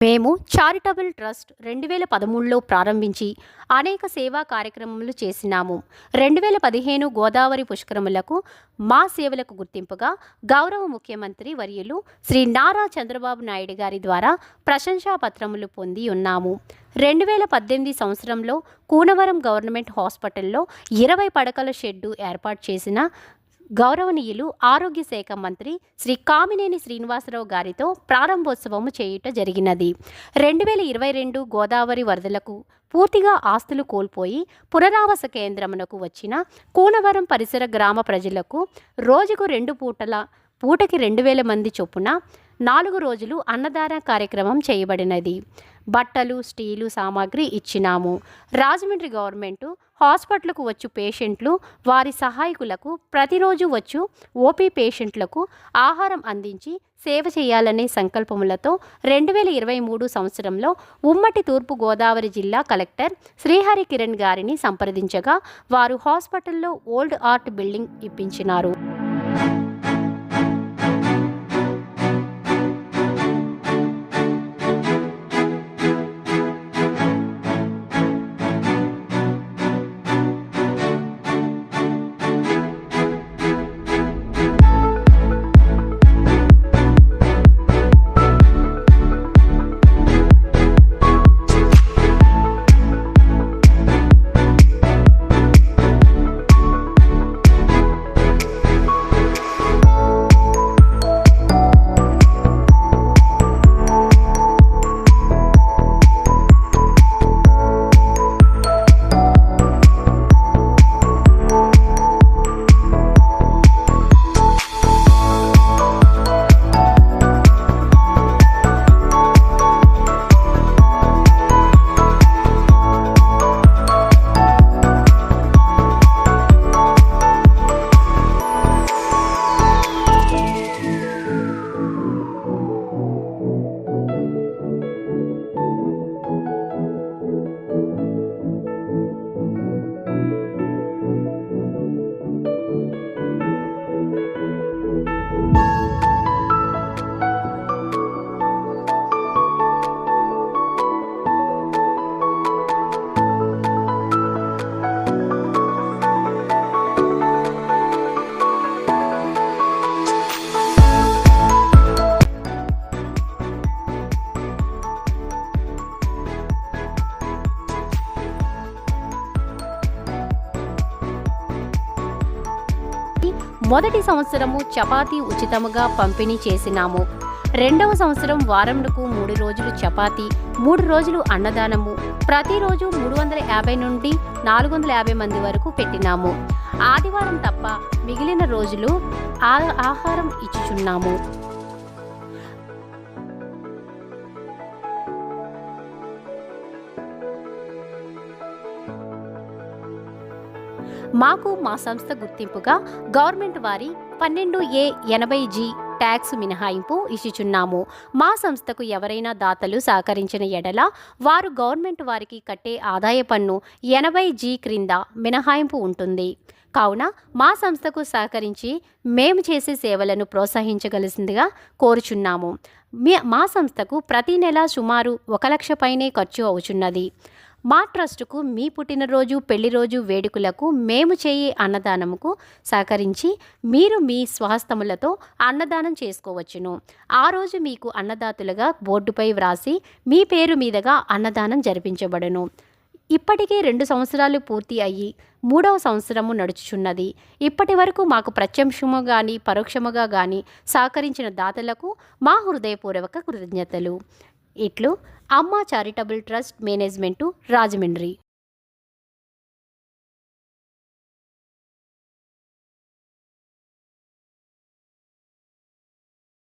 మేము charitable trust 2013లో ప్రారంభించి అనేక సేవా కార్యక్రమాలు చేసినాము. 2015 గోదావరి పుష్కరములకు మా సేవలకు గుర్తింపుగా గౌరవ ముఖ్యమంత్రి వర్యులు శ్రీ నారా చంద్రబాబు నాయుడు గారి ద్వారా ప్రశంసా పత్రములు పొంది ఉన్నాము. 2018 సంవత్సరంలో కూనవరం గవర్నమెంట్ హాస్పిటల్లో 20 పడకల షెడ్డు ఏర్పాటు చేసిన గౌరవనీయులు ఆరోగ్య శాఖ మంత్రి శ్రీ కామినేని శ్రీనివాసరావు గారితో ప్రారంభోత్సవము చేయుట జరిగినది. 2022 గోదావరి వరదలకు పూర్తిగా ఆస్తులు కోల్పోయి పునరావాస కేంద్రమునకు వచ్చిన కూనవరం పరిసర గ్రామ ప్రజలకు రోజుకు 2 పూటకి 2000 మంది చొప్పున 4 రోజులు అన్నదాన కార్యక్రమం చేయబడినది. బట్టలు, స్టీలు సామాగ్రి ఇచ్చినాము. రాజమండ్రి గవర్నమెంటు హాస్పిటల్కు వచ్చు పేషెంట్లు వారి సహాయకులకు ప్రతిరోజు వచ్చు ఓపీ పేషెంట్లకు ఆహారం అందించి సేవ చేయాలనే సంకల్పములతో 2023 సంవత్సరంలో ఉమ్మడి తూర్పు గోదావరి జిల్లా కలెక్టర్ శ్రీహరి కిరణ్ గారిని సంప్రదించగా వారు హాస్పిటల్లో ఓల్డ్ ఆర్ట్ బిల్డింగ్ ఇప్పించినారు. మొదటి సంవత్సరము చపాతీ ఉచితముగా పంపిణీ చేసినాము. 2వ సంవత్సరం వారంకు 3 రోజులు చపాతీ, 3 రోజులు అన్నదానము, ప్రతిరోజు 350 నుండి 450 మంది వరకు పెట్టినాము. ఆదివారం తప్ప మిగిలిన రోజులు ఆహారం ఇచ్చుచున్నాము. మాకు మా సంస్థ గుర్తింపుగా గవర్నమెంట్ వారి 12A80G ట్యాక్స్ మినహాయింపు ఇచ్చుచున్నాము. మా సంస్థకు ఎవరైనా దాతలు సహకరించిన ఎడల వారు గవర్నమెంట్ వారికి కట్టే ఆదాయ పన్ను 80G క్రింద మినహాయింపు ఉంటుంది. కావున మా సంస్థకు సహకరించి మేము చేసే సేవలను ప్రోత్సహించగలిసిందిగా కోరుచున్నాము. మా సంస్థకు ప్రతి నెల సుమారు 1 లక్ష పైనే ఖర్చు అవుచున్నది. మా ట్రస్టుకు మీ పుట్టినరోజు, పెళ్లిరోజు వేడుకలకు మేము చేయే అన్నదానముకు సహకరించి మీరు మీ స్వహస్తములతో అన్నదానం చేసుకోవచ్చును. ఆ రోజు మీకు అన్నదాతలుగా బోర్డుపై వ్రాసి మీ పేరు మీదుగా అన్నదానం జరిపించబడును. ఇప్పటికే 2 సంవత్సరాలు పూర్తి అయ్యి 3వ సంవత్సరము నడుచుచున్నది. ఇప్పటి వరకు మాకు ప్రత్యక్షము గాని పరోక్షముగా గాని సహకరించిన దాతలకు మా హృదయపూర్వక కృతజ్ఞతలు. ఇట్లు అమ్మ చారిటబుల్ ట్రస్ట్ మేనేజ్మెంటు, రాజమండ్రి.